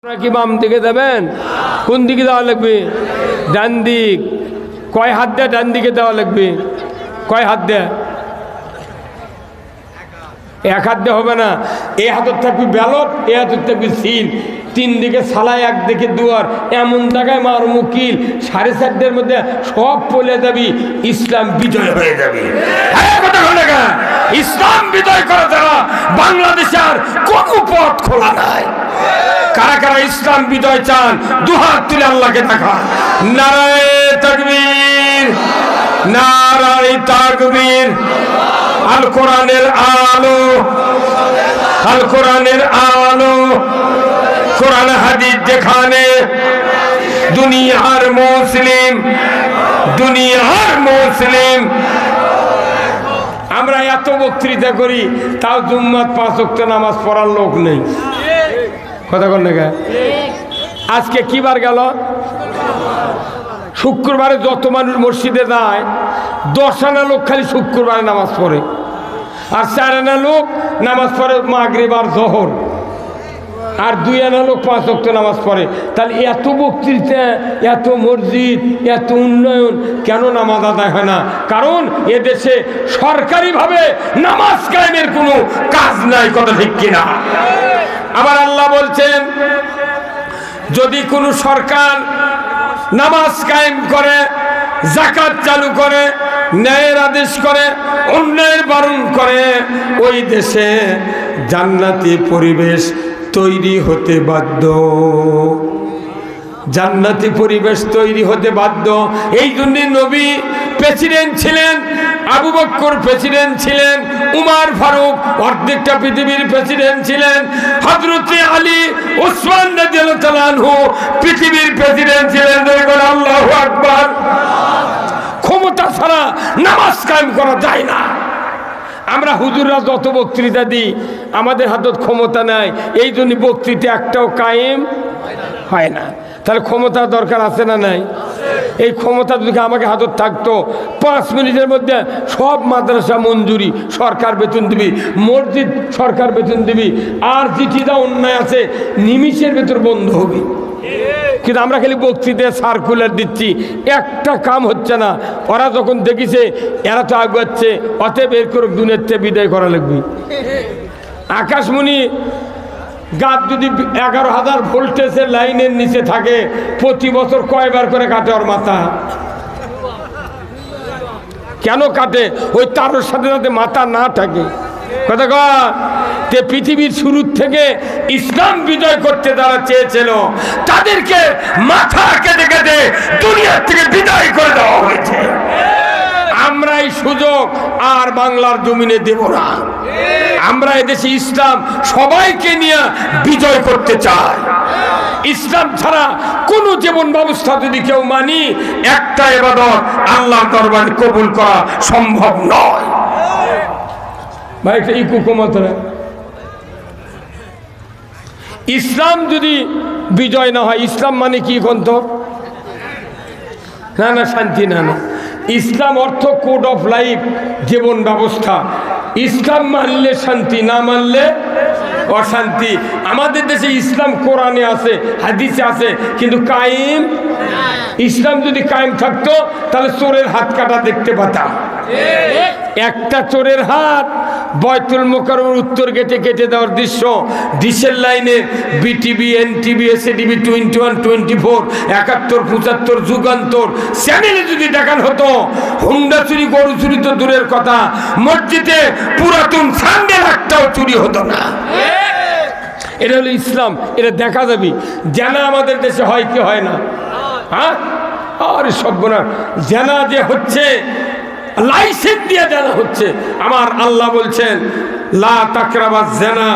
আপনারা কি বাম দিকে যাবেন? কোন দিকে যাওয়া লাগবে? ডান দিক। কয় হাত দেয় ডান দিকে দেওয়া লাগবে? কয় হাত দেয়? এক হাত দিয়ে হবে না। এ হাতের থাকবে ব্যালট, এ হাতের থাকবে সিল। তিন দিকে সালাই, একদিকে দুয়ার। এমন জায়গায় মার মুকিল 4:30 মধ্যে সব পলে যাবি, ইসলাম বিজয় হয়ে যাবে। ইসলাম বিজয় করা ছাড়া বাংলাদেশে আর কোনো পথ খোলা নাই। কারা কারা ইসলাম বিজয় চান দুহাত তুলে আল্লাহকে দেখান। নারায়ে তাকবীর, নারায়ে তাকবীর। আল কোরআনের আলো, আল কোরআনের আলো, কোরআন হাদিস যেখানে দুনিয়ার মুসলিম, দুনিয়ার মুসলিম। আমরা এত বক্তৃতা করি, তাও জুম্মাত 5 ওয়াক্ত নামাজ পড়ার লোক নেই। কথা বল না। আজকে কি বার গেল? শুক্রবারে যত মানুষ মসজিদে যায়, 10 আনা লোক খালি শুক্রবারে নামাজ পড়ে, আর 4 আনা লোক নামাজ পড়ে মাগরিব আর জোহর, আর 2 আনা লোক 5 ওয়াক্ত নামাজ পড়ে। তাহলে এত বক্তৃতা, এত মসজিদ, এত উন্নয়ন, কেন নামাজ আদায় হয় না? কারণ এদেশে সরকারিভাবে নামাজ কায়েমের কোনো কাজ নাই। কথা ঠিক কিনা? আবার আল্লাহ বলছেন, যদি কোনো সরকার নামাজ কায়েম করে, যাকাত চালু করে, ন্যায়ের আদেশ করে, অন্যায়ের বারণ করে, ওই দেশে জান্নাতি পরিবেশ তৈরি হতে বাধ্য। জান্নাতি পরিবেশ তৈরি হতে বাধ্য। এই জন্য নবী প্রেসিডেন্ট ছিলেন, আবু বকর প্রেসিডেন্ট ছিলেন, উমর ফারুক অর্ধেকটা পৃথিবীর প্রেসিডেন্ট ছিলেন, হযরত আলী ওসমান রাদিয়াল্লাহু তাআলা আনহু পৃথিবীর প্রেসিডেন্ট ছিলেন। দেখুন, আল্লাহু আকবার। ক্ষমতা ছাড়া নামাজ কায়েম করা যায় না। আমরা হুজুররা যত বক্তৃতা দিই, আমাদের হাতে ক্ষমতা নাই, এই জন্য বক্তৃতা একটাও কায়েম হয় না। তাহলে ক্ষমতা দরকার আছে না নাই? এই ক্ষমতা যদি আমাকে হাতত থাকতো, 5 মিনিটের মধ্যে সব মাদ্রাসা মঞ্জুরি, সরকার বেতন দিবি, মসজিদ সরকার বেতন দিবি, আর চিঠিটা অন্যায় আছে নিমিষের ভেতর বন্ধ হবে। কিন্তু আমরা খালি বক্তৃতায় সার্কুলার দিচ্ছি, একটা কাম হচ্ছে না। ওরা যখন দেখিছে এরা তো আগাচ্ছে, অতএব এর করে দুনিয়ার থেকে বিদায় করা লাগবে। আকাশমণি গাছ যদি 11,000 ভোল্টেজের লাইনের নিচে থাকে, প্রতি বছর কয়বার করে কাটে ওর মাথা? কেন কাটে? ওই তারের সাথে সাথে মাথা না থাকে। কথা কয়, পৃথিবীর শুরু থেকে ইসলাম বিজয় করতে যারা চেয়েছিল, তাদেরকে মাথা কেটে কেটে দুনিয়ার থেকে বিদায় করে দেওয়া হয়েছে। আমরা এই সুযোগ আর বাংলার জমিনে দেব না। আমরা এদেশে ইসলাম সবাইকে নিয়ে বিজয় করতে চাই। ইসলাম ছাড়া কোন জীবন ব্যবস্থা যদি কেউ মানি, একটা ইবাদত আল্লাহর দরবারে কবুল করা সম্ভব নয়। ভাই, একটা ইকু কমাতে, ইসলাম যদি বিজয় না হয়, ইসলাম মানে কি গ্রন্থ? না না, শান্তি না। না, ইসলাম অর্থ কোড অফ লাইফ, জীবন ব্যবস্থা। ইসলাম মানলে শান্তি, না মানলে অশান্তি। আমাদের দেশে ইসলাম কোরআনে আছে, হাদিসে আছে, কিন্তু কায়েম। ইসলাম যদি কায়েম থাকতো, তাহলে চোরের হাত কাটা দেখতে পেতাম। একটা চোরের হাত বয়তুল মোকাররমের উত্তর গেটে কেটে দেওয়ার দৃশ্য, ডিশের লাইনে বিটিভি, এনটিভি, এসএটিভি, 21, 24, 71, 75, যুগান্তর চ্যানেলে যদি দেখানো হতো, হুন্ডা চুরি, গরু চুরি তো দূরের কথা, মসজিদে পুরাতন স্যান্ডেল একটাও চুরি হতো না। এটা হলো ইসলাম, এটা দেখা যাবে। জানা আমাদের দেশে হয় কি হয় না? হ্যাঁ, আরে সর্বনাশ, জানা যে হচ্ছে লাইসেন্স দিয়ে জানা হচ্ছে। আমার আল্লাহ বলছেন, লা তাকরাবাজ জানা,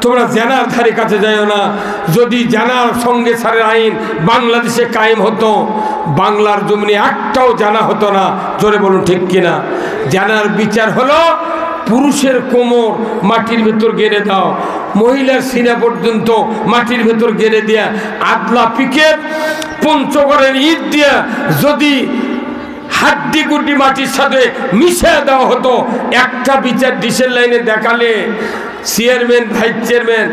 তোমরা জানার ধারে কাছে যাও না। যদি জানার সঙ্গে সারের আইন বাংলাদেশে কায়েম হতো, বাংলার জমিনে একটাও জানা হতো না। জোরে বলুন ঠিক কিনা? জানার বিচার হলো পুরুষের কোমর মাটির ভেতর গেড়ে দাও, মহিলার সিনা পর্যন্ত মাটির ভেতর গেড়ে দেয়া, আদলা পিকেট পঞ্চগড়ের ইট দিয়া যদি হাড্ডি গুড্ডি মাটির সাথে মিশিয়ে দেওয়া হতো, একটা বিচার ডিশের লাইনে দেখালে চেয়ারম্যান, ভাইস চেয়ারম্যান,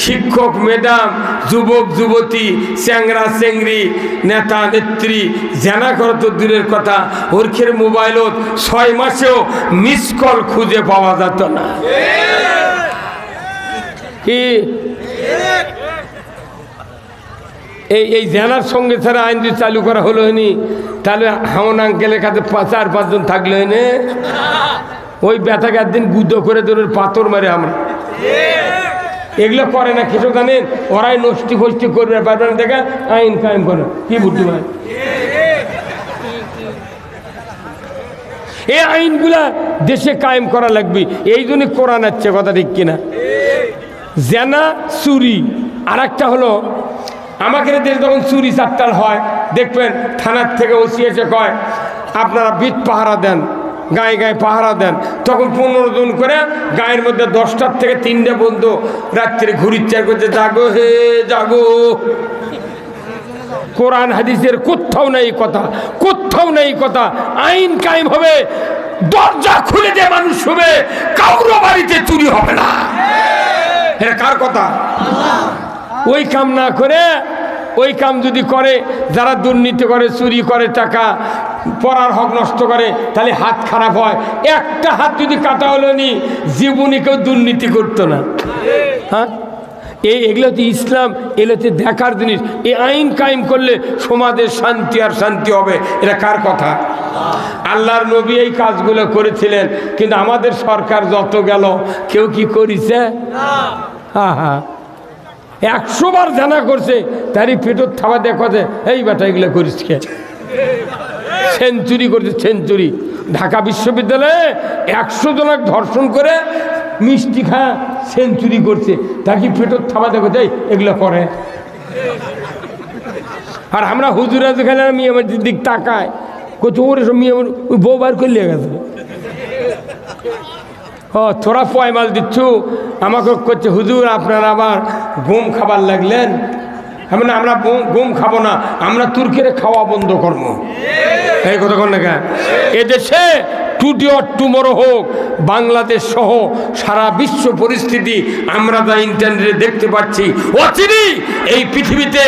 শিক্ষক, ম্যাডাম, যুবক যুবতী, চ্যাংরা চেংড়ি, নেতা নেত্রী জানা করো তো দূরের কথা, ওরখের মোবাইলত 6 মাসেও মিস কল খুঁজে পাওয়া যেত না। কি এই জেনার সঙ্গে ছাড়া আইন যদি চালু করা হলো হয়নি, তাহলে হামন আঙ্কেলের কাছে 4-5 জন থাকলে হয়নি, ওই ব্যথাকে একদিন গুদ্ধ করে তোর পাথর মারে আমরা। এগুলো করে না কিছু জানেন, ওরাই নষ্টি ফষ্টি করবে, পারবেন দেখা আইন কায়েম করে। কি বুদ্ধি ভাই, এই আইনগুলা দেশে কায়েম করা লাগবে, এই জন্যই কোরআন আছে কথা, ঠিক কিনা? জেনা, চুরি, আর একটা হলো আমাদের দেশে যখন চুরি চারটাল হয় দেখবেন থানার থেকে ওসি এসে কয় আপনারা বিট পাহারা দেন, গায়ে গায়ে পাহারা দেন, তখন 15 জন করে গায়ের মধ্যে 10টার থেকে 3টে বন্ধু রাত্রে ঘুরির চার করছে, জাগো হে জাগো। কোরআন হাদিসের কোথাও নেই কথা, কোথাও নেই কথা। আইন কায়েম হবে, দরজা খুলে দিয়ে মানুষ হবে, কারো বাড়িতে চুরি হবে না। এটা কার কথা? ওই কাম না করে, ওই কাম যদি করে যারা দুর্নীতি করে, চুরি করে, টাকা পড়ার হক নষ্ট করে, তাহলে হাত খারাপ হয়। একটা হাত যদি কাটা হলো নি, জীবনে কেউ দুর্নীতি করতো না। হ্যাঁ, এগুলো হচ্ছে ইসলাম, এগুলো হচ্ছে দেখার জিনিস। এই আইন কায়েম করলে সমাজের শান্তি আর শান্তি হবে। এটা কার কথা? আল্লাহর নবী এই কাজগুলো করেছিলেন, কিন্তু আমাদের সরকার যত গেল কেউ কি করেছে? হ্যাঁ হ্যাঁ, 100 বার জানা করছে, তারই পেটর থাবা দেখো যে এই বেটা এগুলো করিস কে? সেঞ্চুরি করছে, সেঞ্চুরি। ঢাকা বিশ্ববিদ্যালয়ে 100 জনক ধর্ষণ করে মিষ্টি খা সেঞ্চুরি করছে, তাকে পেটর থাবা দেখো যাই এগুলো করে। আর আমরা হুজুরা যেখানে মেয়ে আমার দিক তাকায় করছে, ওর এসব মেয়ে আমার ওই বউ বার করলে গেছে। ও তোরা পয়মাল দিচ্ছ, আমাকে করছে হুজুর আপনারা আবার গম খাবার লাগলেন। মানে আমরা গম খাবো না, আমরা তুর্কির খাওয়া বন্ধ করবো। এই কথা কন না কেন? এদেশে টুডে অর টুমরো হোক, বাংলাদেশ সহ সারা বিশ্ব পরিস্থিতি আমরা যা ইন্টারনেটে দেখতে পাচ্ছি, অচিরেই এই পৃথিবীতে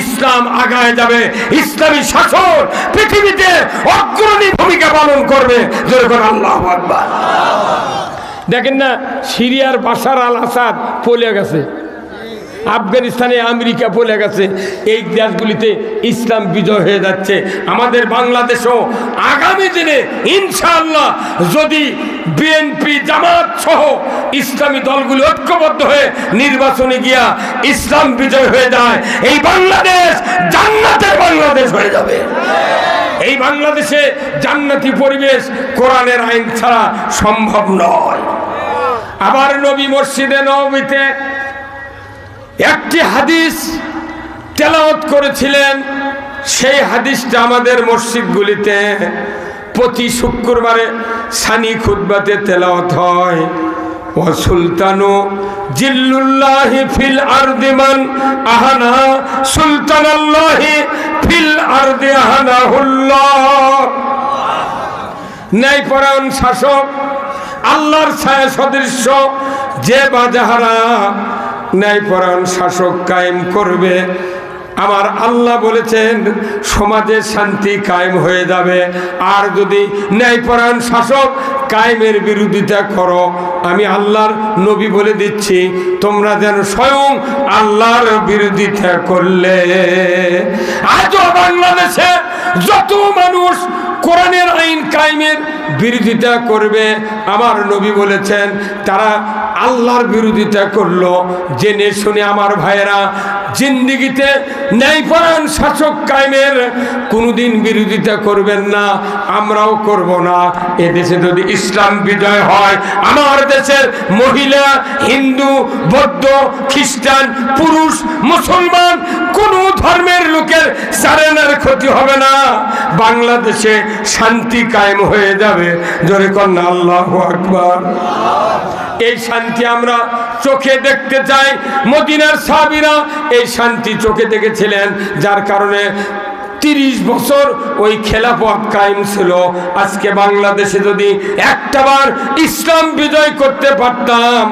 ইসলাম আগায় যাবে, ইসলামী শাসন পৃথিবীতে অগ্রণী ভূমিকা পালন করবে। যেরকম আল্লাহু আকবার। দেখেন না, সিরিয়ার বাশার আল আসাদ পলে গেছে, আফগানিস্তানে আমেরিকা পলে গেছে, এই দেশগুলিতে ইসলাম বিজয় হয়ে যাচ্ছে। আমাদের বাংলাদেশও আগামী দিনে ইনশাআল্লাহ যদি বিএনপি, জামাত সহ ইসলামী দলগুলি ঐক্যবদ্ধ হয়ে নির্বাচনে গিয়া ইসলাম বিজয় হয়ে যায়, এই বাংলাদেশ জান্নাতের বাংলাদেশ হয়ে যাবে। এই বাংলাদেশে জান্নাতি পরিবেশ কোরআনের আইন ছাড়া সম্ভব নয়। আবার নবী মসজিদে নববীতে একটি হাদিস তেলাওয়াত করেছিলেন, সেই হাদিসটা আমাদের মসজিদগুলিতে প্রতি শুক্রবারে সানি খুতবাতে তেলাওয়াত হয়। ও সুলতানু জিল্লুল্লাহি ফিল আরদি মান আহানা সুলতানাল্লাহি ফিল আরদি আহানাহুল্লাহ। ন্যায়পরায়ণ শাসক, আল্লাহর ছায়া সদৃশ্য যে বা যাহারা ন্যায়পরায়ণ শাসক কায়েম করবে, আমার আল্লাহ বলেছেন সমাজে শান্তি কায়েম হয়ে যাবে। আর যদি ন্যায়পরায়ণ শাসক কায়েমের বিরোধিতা করো, আমি আল্লাহর নবী বলে দিচ্ছি তোমরা যেন স্বয়ং আল্লাহর বিরোধিতা করলে। আজও বাংলাদেশে যত মানুষ কোরআনের আইন কায়েমের বিরোধিতা করবে, আমার নবী বলেছেন তারা আল্লাহর বিরোধিতা করলো। জেনে শুনে আমার ভাইয়েরা, জিন্দিগিতে ন্যায়পরায়ণ শাসক কায়েমের কোনোদিন বিরোধিতা করবেন না, আমরাও করব না। এদেশে যদি ইসলাম বিজয় হয়, আমার দেশের মহিলা, হিন্দু, বৌদ্ধ, খ্রিস্টান, পুরুষ, মুসলমান কোন ধর্মের লোকের সারেনার ক্ষতি হবে না, বাংলাদেশে শান্তি কায়েম হয়ে যাবে। জোরে কন্যা আল্লাহু আকবার। এই শান্তি আমরা চোখে দেখতে চাই। মদিনার সাহাবীরা এই শান্তি চোখে দেখেছিলেন, যার কারণে 30 বছর ওই খেলাফত কায়েম ছিল। আজকে বাংলাদেশে যদি একটাবার ইসলাম বিজয় করতে পারতাম,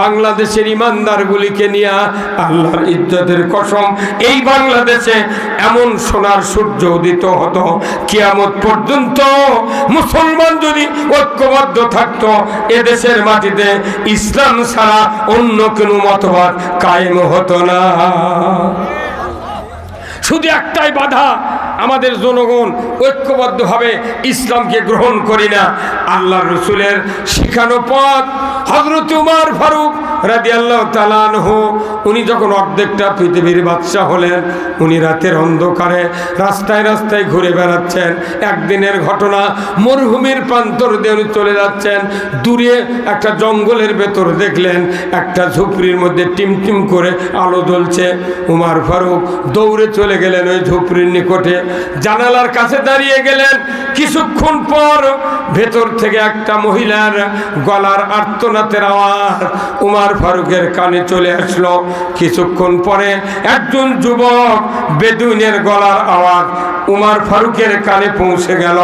বাংলাদেশের ইমানদারগুলিকে নিয়ে আল্লাহর ইজ্জতের কসম এই বাংলাদেশে এমন সোনার সূর্য উদিত হতো, কিয়ামত পর্যন্ত মুসলমান যদি ঐক্যবদ্ধ থাকতো, এদেশের মাটিতে ইসলাম ছাড়া অন্য কোনো মতবাদ কায়েম হতো না। শুধু একটাই বাধা, আমাদের জনগণ ঐক্যবদ্ধভাবে ইসলামকে গ্রহণ করি না। আল্লাহ রসুলের শিখানো পথ, হযরত উমর ফারুক রাদিয়াল্লাহু তাআলা আনহু, উনি যখন অর্ধেকটা পৃথিবীর বাদশা হলেন, উনি রাতের অন্ধকারে রাস্তায় রাস্তায় ঘুরে বেড়াচ্ছেন। একদিনের ঘটনা, মরুভূমির প্রান্তর দিয়ে উনি চলে যাচ্ছেন, দূরে একটা জঙ্গলের ভেতর দেখলেন একটা ঝুপড়ির মধ্যে টিমটিম করে আলো জ্বলছে। উমর ফারুক দৌড়ে চলে গেলেন ওই ঝুপড়ির নিকটে, জানালার কাছে দাঁড়িয়ে গেলেন। কিছুক্ষণ পর ভেতর থেকে একটা মহিলার গলার আর্তনাদের আওয়াজ উমর ফারুকের কানে চলে আসলো। কিছুক্ষণ পরে একজন যুবক বেদুইনের গলার আওয়াজ উমর ফারুকের কানে পৌঁছে গেল।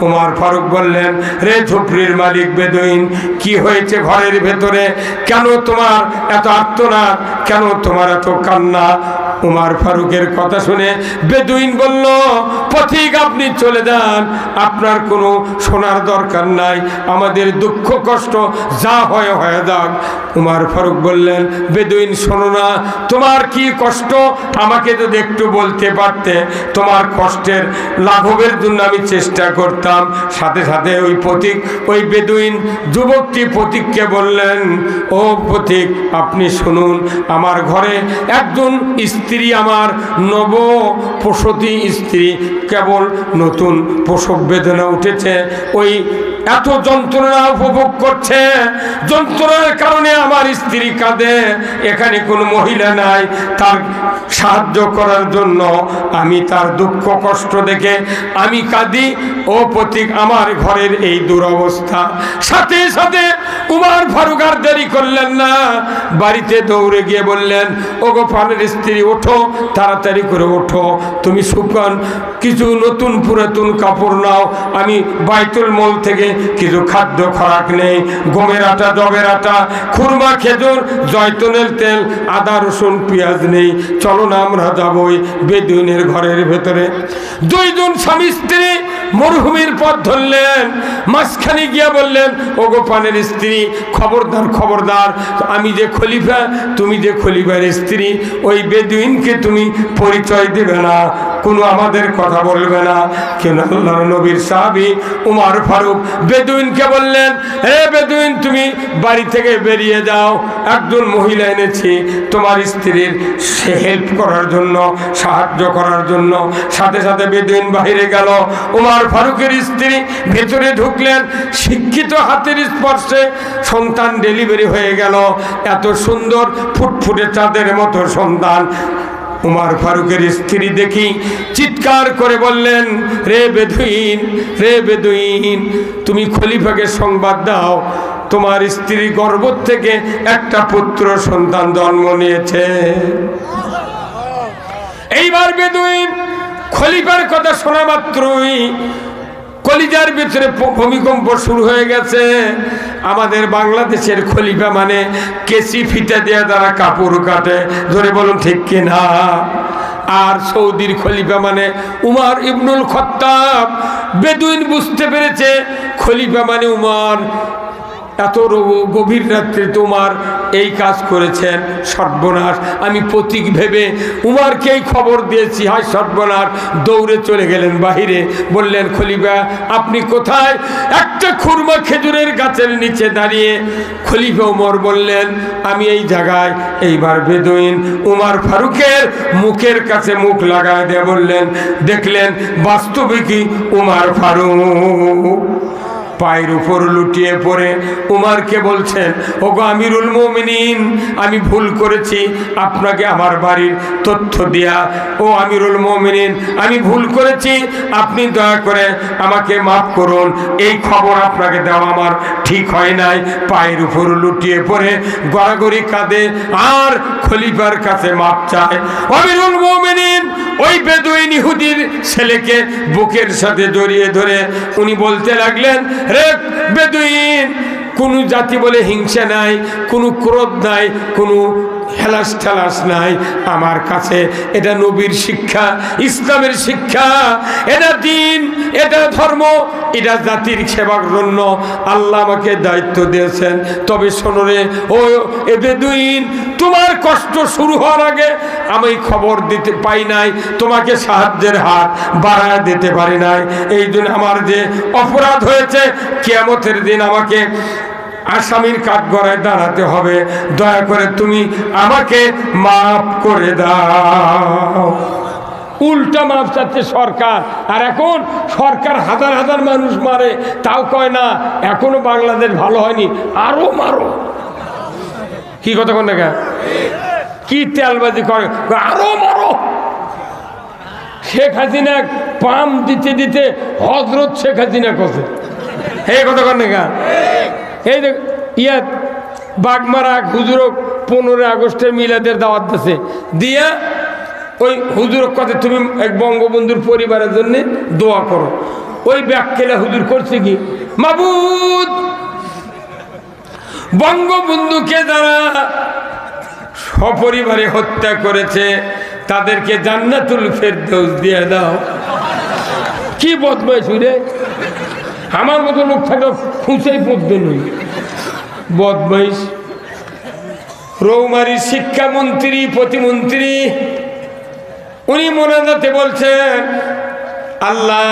উমর ফারুক বললেন, রে ঝুপড়ির মালিক বেদুইন, কি হয়েছে ঘরের ভেতরে? কেন তোমার এত আর্তনাদ? কেন তোমার এত কান্না? উমর ফারুকের কথা শুনে বেদুইন বলল, পথিক আপনি চলে যান, আপনার কোনো শোনার দরকার নাই, আমাদের দুঃখ কষ্ট যা হয় হয়ে যাক। উমর ফারুক বললেন, বেদুইন শোনো না, তোমার কি কষ্ট আমাকে যদি একটু বলতে পারতে, তোমার কষ্টের লাঘবের জন্য আমি চেষ্টা করতাম। সাথে সাথে ওই পথিক, ওই বেদুইন যুবকটি পথিককে বললেন, ও পথিক আপনি শুনুন, আমার ঘরে একজন স্ত্রী, আমার নব প্রসূতি স্ত্রী, কেবল নতুন প্রসব বেদনা উঠেছে, ওই এত যন্ত্রণা উপভোগ করছে, যন্ত্রণার কারণে আমার স্ত্রী কাঁদে, এখানে কোনো মহিলা নাই তার সাহায্য করার জন্য, আমি তার দুঃখ কষ্ট দেখে আমি কাঁদি। ও পথিক আমার ঘরের এই দুরবস্থা। সাথে সাথে উমর ফারুক আর দেরি করলেন না, বাড়িতে দৌড়ে গিয়ে বললেন, ও গো ফানের স্ত্রী ওঠো, তাড়াতাড়ি করে ওঠো, তুমি শুকান কিছু নতুন পুরাতন কাপড় নাও, আমি বাইতুল মল থেকে কিছু খাদ্য খোরাক নেই, গমের আটা, জবের আটা, খুরমা, খেজুর, জয়তুনের তেল, আদা, রসুন, পেঁয়াজ নেই, চলো না আমরা যাবই বেদুইনের ঘরের ভেতরে। দুইজন স্বামী স্ত্রী মরুভূমির পথ ধরলেন, মাঝখানে গিয়া বললেন, ও গো পানের স্ত্রী, খবরদার খবরদার, আমি যে খলিফা, তুমি যে খলিফার স্ত্রী, ওই বেদুইনকে তুমি পরিচয় দেবে না, কোনো আমাদের কথা বলবে না। কেন আল্লাহর নবীর সাহাবী উমর ফারুক বেদুইনকে বললেন, হে বেদুইন তুমি বাড়ি থেকে বেরিয়ে যাও, একজন মহিলা এনেছি তোমার স্ত্রীর হেল্প করার জন্য, সাহায্য করার জন্য। সাথে সাথে বেদুইন বাহিরে গেল, উমর ফারুকের স্ত্রী ভেতরে ঢুকলেন। শিক্ষিত হাতের স্পর্শে সন্তান ডেলিভারি হয়ে গেল, এত সুন্দর ফুটফুটে চাঁদের মতো সন্তান। উমর ফারুকের স্ত্রী দেখি চিৎকার করে বললেন, রে বেদুইন, রে বেদুইন, তুমি খলিফাকে সংবাদ দাও, তোমার স্ত্রী গর্ভ থেকে একটা পুত্র সন্তান জন্ম নিয়েছে। এইবার বেদুইন খলিফার কথা শোনা মাত্রই কলিজার ভিতরে ভূমিকম্প শুরু হয়ে গেছে। আমাদের বাংলাদেশের খলিফা মানে কেসি ফিতা দিয়ে তারা কাপড় কাটে, ধরে বলুন ঠিক কিনা? আর সৌদির খলিফা মানে উমর ইবনুল খাত্তাব। বেদুইন বুঝতে পেরেছে খলিফা মানে উমর। এত গভীর রাত্রে তোমার এই কাজ করেছেন, সর্বনাশ। আমি প্রতীক ভেবে উমরকেই খবর দিয়েছি, হায় সর্বনাশ। দৌড়ে চলে গেলেন বাহিরে, বললেন, খলিফা আপনি কোথায়? একটা খুরমা খেজুরের গাছের নিচে দাঁড়িয়ে। খলিফা উমর বললেন, আমি এই জায়গায়। এইবার বেদুইন উমর ফারুকের মুখের কাছে মুখ লাগায় দিয়ে বললেন, দেখলেন বাস্তবিকই উমর ফারুক পায়ের উপর লুটিয়ে পড়ে উমরকে বলছেন, ওগো আমিরুল মুমিনিন, আমি ভুল করেছি আপনাকে আমার বাড়ির তথ্য দেয়া। ও আমিরুল মুমিনিন, আমি ভুল করেছি, আপনি দয়া করে আমাকে মাফ করুন, এই খবর আপনাকে দেওয়া আমার ঠিক হয় নাই। পায়ের উপর লুটিয়ে পড়ে গড়াগড়ি কাঁদে আর খলিফার কাছে মাফ চায়। আমিরুল মুমিনিন ওই বেদুইন বেদুইন ইহুদির ছেলেকে বুকের সাথে জড়িয়ে ধরে উনি বলতে লাগলেন, রে বেদুইন, কোনো জাতি বলে হিংসা নাই, কোনো ক্রোধ নাই, কোনো হেলাস ঠেলাস নাই আমার কাছে। এটা নবীর শিক্ষা, ইসলামের শিক্ষা, এটা দিন, এটা ধর্ম, এটা জাতির সেবার জন্য আল্লাহ আমাকে দায়িত্ব দিয়েছেন। তবে শোনো রে ও বেদুইন, তোমার কষ্ট শুরু হওয়ার আগে আমি খবর দিতে পাই নাই, তোমাকে সাহায্যের হাত বাড়ায় দিতে পারি নাই। এই জন্য আমার যে অপরাধ হয়েছে, কিয়ামতের দিন আমাকে আসামির কাঠগড়ায় দাঁড়াতে হবে। দয়া করে তুমি আমাকে মাফ করে দাও। উল্টা মাফ চাচ্ছে সরকার। আর এখন সরকার হাজার হাজার মানুষ মারে, তাও কয় না এখনো বাংলাদেশ ভালো হয়নি, আরো মারো। কি কথা কন না, কি তেলবাজি করে, আরো মারো। শেখ হাসিনা পাম দিতে দিতে হজরত শেখ হাসিনা কছে, এই কথা কন না। এই ইয়া বাগমারা হুজুর 15 আগস্টের মিলাদের দাওয়াত দিছে, দিয়া ওই হুজুর কথা তুমি এক বঙ্গবন্ধুর পরিবারের জন্য দোয়া করো। ওই ব্যাখ্যা হুজুর করছে কি, মাবুদ বঙ্গবন্ধুকে যারা সপরিবারে হত্যা করেছে তাদেরকে জান্নাতুল ফেরদৌস দিয়ে দাও। কি বদমাইশ রে, আমার মতো লোক থাকলে খুঁজেই পড়তে নই, বদমাইশ। রৌমারীর শিক্ষামন্ত্রী প্রতিমন্ত্রী উনি মোনাজাতে বলছেন, আল্লাহ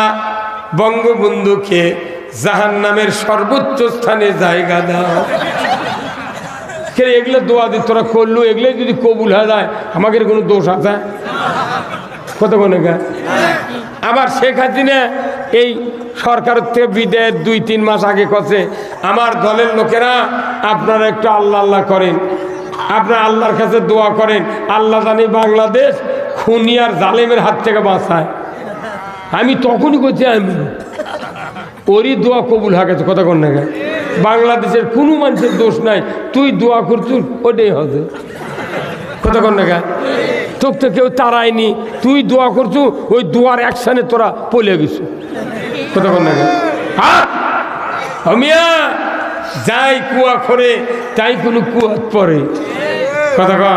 বঙ্গবন্ধুকে জাহান্নামের সর্বোচ্চ স্থানে জায়গা দাও। এগুলো দোয়া দিয়ে তোরা করলো, এগুলো যদি কবুল হয়ে যায় আমাদের কোনো দোষ আছে? কত কোনে গা। আবার শেখ হাসিনা এই সরকারের থেকে বিদায়ের 2-3 মাস আগে কছে, আমার দলের লোকেরা আপনারা একটু আল্লাহ আল্লাহ করেন, আপনারা আল্লাহর কাছে দোয়া করেন, আল্লাহ জানি বাংলাদেশ খুনি আর জালেমের হাত থেকে বাঁচায়। আমি তখনই করছি, আমি ওরই দোয়া কবুল হয়ে গেছে। কথা কন না, বাংলাদেশের কোনো মানুষের দোষ নাই, তুই দোয়া করছিস ওটাই হবে। কথা কন না, তোকে তো কেউ তারায়নি, তুই দোয়া করছু, ওই দোয়ার অ্যাকশানে তোরা পলে গেছু। কথা কন না, হমিয়া যাই কুয়া করে তাই কোনো কুয়াত পরে। কথা কন।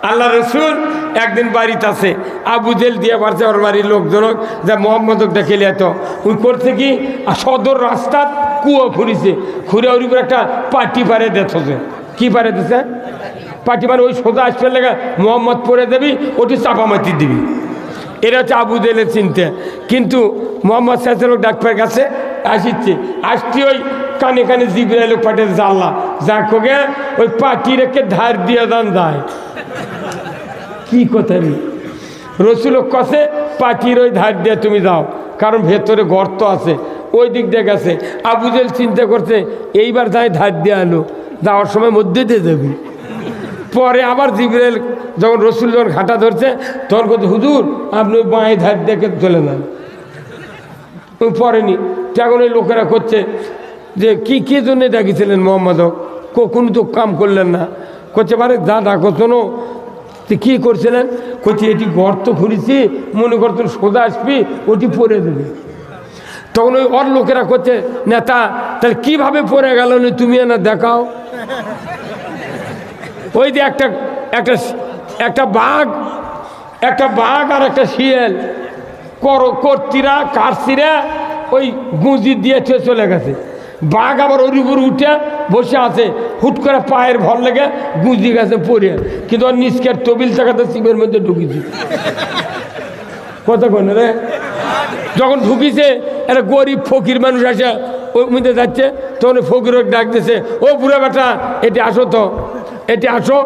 আল্লাহ রসুল একদিন বাড়িতে আছে, আবু জেল দিয়ে পারছে ওর বাড়ির লোকজনক যা মোহাম্মদক ডেকে এত ওই করছে কি, সদর রাস্তার কুয়া খুঁড়িছে, খুঁড়ে ওর উপরে একটা পাটি পারে দেখছে। কি পারে দিছে? পাটি পারে। ওই সোজা আসবে লেগে মোহাম্মদ পরে দেবি, ওটি চাপা মাটি দিবি। এটা হচ্ছে আবু জেলের চিন্তা। কিন্তু মোহাম্মদ সাহেব ডাক্তারের কাছে আসিচ্ছে, আসছি ওই কানে কানে জিবরাইল পাটের জাল্লা যা কোগে ওই পাটি রেখে ধার দিয়ে দান যায়। কি কথা রসুল কষে পাটির ওই ধার দিয়ে তুমি যাও, কারণ ভেতরে গর্ত আছে, ওই দিক দিয়ে গেছে। আবু জেল চিন্তা করছে এইবার যাই ধার দিয়ে আলো, যাওয়ার সময় মধ্যে দিয়ে যাবি। পরে আবার জিবরাইল যখন রসুল যখন ঘাটা ধরছে তখন করছে, হুজুর আপনি ওই বাঁয়ে ধার দেখে চলে যান। ওই পরেনি তখন ওই লোকেরা করছে যে কি জন্যে ডাকিছিলেন মোহাম্মদক, কোনো তো কাম করলেন না। করছে পারে যা ডাকো শোনো, কি করছিলেন? করছি এটি গর্ত খুঁড়েছি, মনে করতেন সোজা আসবি, ওটি পরে দেবে। তখন ওই ওর লোকেরা করছে, নেতা তাহলে কিভাবে পড়ে গেল তুমি না দেখাও। ওই যে একটা বাঘ আর একটা শিয়াল কর্তীরা কারসিরা ওই গুঁজি দিয়ে চলে গেছে। বাঘ আবার ওর উপর উঠে বসে আছে, হুট করে পায়ের ভর লেগে গুঁজি গেছে পড়ে, কিন্তু ওর নিষ্কের তবিল চাকাতে শিবের মধ্যে ঢুকিছে। কত কোন রে যখন ঢুকিছে একটা গরিব ফকির মানুষ আসে ওই মধ্যে যাচ্ছে, তখন ফকির ডাক দিছে, ও বুড়া বেটা এটি আসো, তো এটি আসো,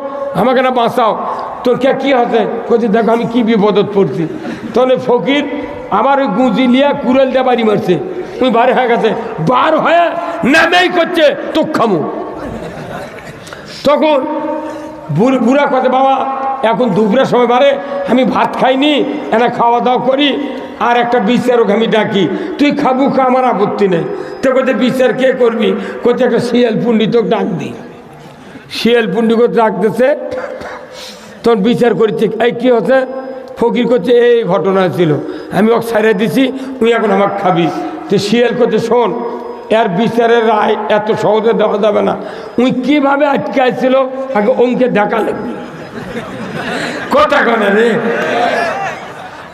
আমাকে না বাঁচাও। তোর কি হচ্ছে? বলছি দেখো আমি কি বিপদত পড়ছি। তখন ফকির আবার ওই গুঁজি লিয়া কুড়াল দিয়ে বাড়ি মারছে, ওই বার হয়ে গেছে, বার হয়ে নামেই করছে তো খামু। তখন বুড়া কথা, বাবা এখন দুপুরের সময় বারে আমি ভাত খাইনি, এনা খাওয়া দাওয়া করি, আর একটা বিচারক আমি ডাকি, তুই খাবু খা, আমার আপত্তি নেই। তো কোথায় বিচার কে করবি? কোথায় একটা শিয়াল পণ্ডিত ডাক দি। শিয়াল পণ্ডিত ডাকতেছে, তখন বিচার করছে, এই কি হচ্ছে? ফকির করছে এই ঘটনা ছিল, আমি ওকে ছাড়ে দিছি, তুই এখন আমাকে খাবি। তো শিয়াল করছে শোন, এর বিচারের রায় এত সহজে দেওয়া যাবে না, উনি কীভাবে আটকে আসছিল আগে অঙ্কে দেখা লাগবে। কথা কনে রে।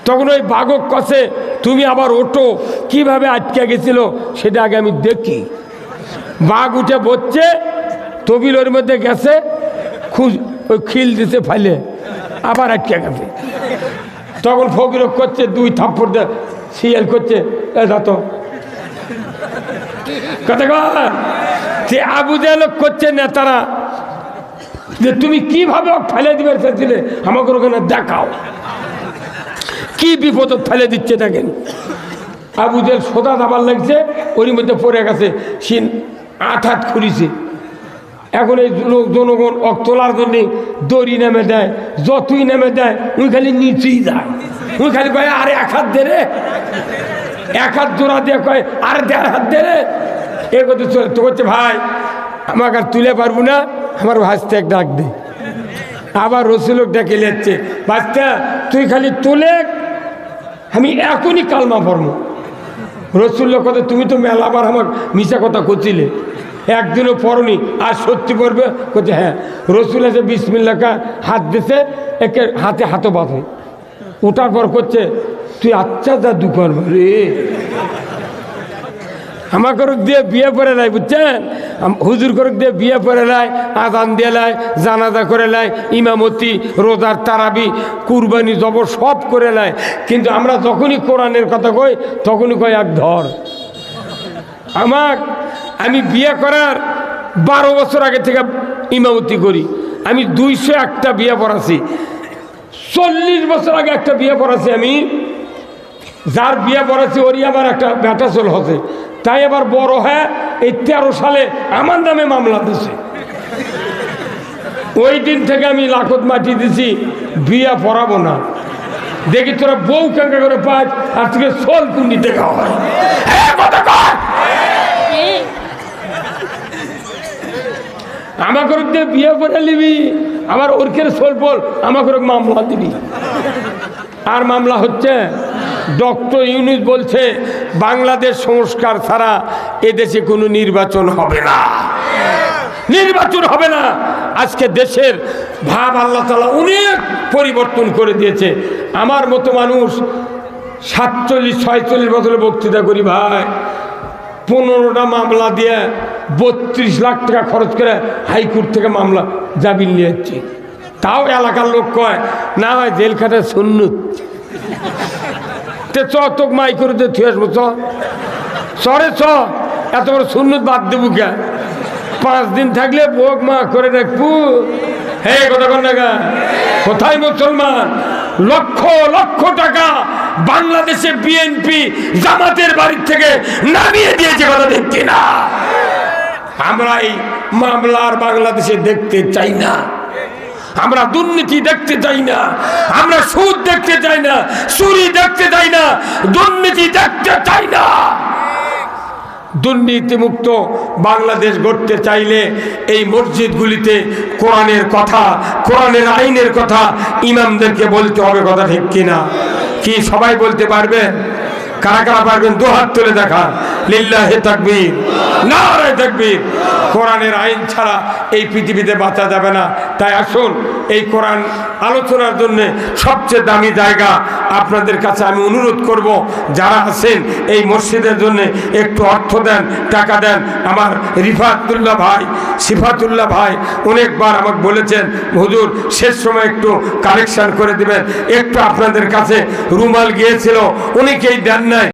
তখন ওই বাঘক কষে তুমি আবার ওঠো, কিভাবে আটকে গেছিল সেটা আগে আমি দেখি। বাঘ উঠে বসছে, তবিল ওর মধ্যে গেছে, ওই খিল দিতে ফাইলে আবার আটকে গেছে। তখন ফকির করছে 2 থাপ্পড় দে, শিয়াল করছে তো কথা কর। সে আবু জাহেল করছে নেতারা যে তুমি কিভাবে ফেলে দিবে চাইছিলে, আমাকে ওখানে দেখাও কি বিপদ ফেলে দিচ্ছে দেখেন। আবু জাহেল সোজা দাবার লাগছে, ওর মধ্যে পড়ে গেছে, সে আঠাত খুলিছে। এখন এই জনগণ তোলার জন্য দড়ি নেমে দেয়, যতই নেমে দেয় উনি খালি নিচেই যায়। উনি খালি কয় আরে 1 হাত দে রে, 1 হাত জোড়া দিয়ে কয় আর 1.5 হাত দে রে। এ কথা চলে তো করছে ভাই আমাকে আর তুলে পারবো না, আমার ভাজতে এক ডাক দে। আবার রসুলক ডেকে যাচ্ছে, বাচ্চা তুই খালি তুলে আমি এখনই কালমা পড়বো। রসুল্লাহ কথা তুমি তো মেলাবার আমার মিশা কথা করছিলে, একদিনও পড়নি আর সত্যি পড়বে করছে হ্যাঁ। রসুল আছে বিসমিল্লাহ হাত দিছে, একে হাতে হাতও বাঁধে। ওঠার পর করছে তুই আচ্ছা যা দুঃখর রে, আমার করুক দিয়ে বিয়ে পড়ে নেয় বুঝছেন, হুজুর করুক দিয়ে বিয়ে পড়ে নেয়, আজান দিয়ে নেয়, জানাজা করে নেয়, ইমামতি, রোজার তারাবি, কুরবানি জবর সব করে নেয়। কিন্তু আমরা যখনই কোরআনের কথা কই তখনই কই এক ধর। আমি বিয়ে করার 12 বছর আগে থেকে ইমামতি করি, আমি 201টা বিয়ে পড়াছি। 40 বছর আগে একটা বিয়ে পড়াছি আমি, যার বিয়ে পড়াছি ওরই আমার একটা বেটা চল হচ্ছে, তাই আবার বড় হ্যাঁ এই 13 সালে আমার নামে মামলা দিছে। ওই দিন থেকে আমি লাখত মাটি দিছি, বিয়ে পড়াবো না। দেখি তোরা বউ কাঙ্কা করে পাঁচ আর থেকে সোল কুন্ডি দেখা হয়। আমার করুক দিয়ে বিয়ে করে নিবি, আমার ওরকের সোল বল আমার করুক মামলা দিবি। আর মামলা হচ্ছে, ডক্টর ইউনূস বলছে বাংলাদেশ সংস্কার ছাড়া এদেশে কোনো নির্বাচন হবে না, নির্বাচন হবে না। আজকে দেশের ভাব আল্লাহ তাআলা অনেক পরিবর্তন করে দিয়েছে। আমার মতো মানুষ 47-46 বছরের বক্তৃতা করি ভাই, 15টা মামলা দিয়ে 32 লাখ টাকা খরচ করে হাইকোর্ট থেকে মামলা জামিন নিয়ে যাচ্ছি। তাও এলাকার লোক কয় না হয় জেল খাটে সুন্নত, তে তোক মাই করে দিয়ে থুয়ে আসবো, চরে এত বড় সুন্নত বাদ দেবো কে? 5 দিন থাকলে বোক মা করে রাখবো। হে কথা কন না, কোথায় মুসলমান? লক্ষ লক্ষ টাকা বাংলাদেশে বিএনপি জামাতের বাড়ির থেকে নামিয়ে দিয়েছে, কথা দেখছি না। আমরা এই মামলার বাংলাদেশে দেখতে চাই না, আমরা দুর্নীতি দেখতে চাই না, আমরা সুদ দেখতে চাই না, চুরি দেখতে চাই না, দুর্নীতি দেখতে চাই না। দুর্নীতিমুক্ত বাংলাদেশ গড়তে চাইলে এই মসজিদগুলিতে কোরআনের কথা, কোরআনের আইনের কথা ইমামদেরকে বলতে হবে, কথা ঠিক কিনা? কি সবাই বলতে পারবেন? কারা কারা পারবেন? 2 হাত তুলে দেখা। লিল্লাহি তাকবীর, নারে তাকবীর। কোরআনের আইন ছাড়া এই পৃথিবীতে বাঁচা যাবে না। তাই আসুন, এই কোরআন আলোচনার জন্য সবচেয়ে দামি জায়গা। আপনাদের কাছে আমি অনুরোধ করব, যারা আছেন এই মসজিদের জন্য একটু অর্থ দেন, টাকা দেন। আমার রিফাতুল্লাহ ভাই, সিফাতুল্লাহ ভাই অনেকবার আমাকে বলেছেন হুজুর শেষ সময় একটু কালেকশন করে দিবেন। একটু আপনাদের কাছে রুমাল গিয়েছিল, অনেকেই দেন নাই।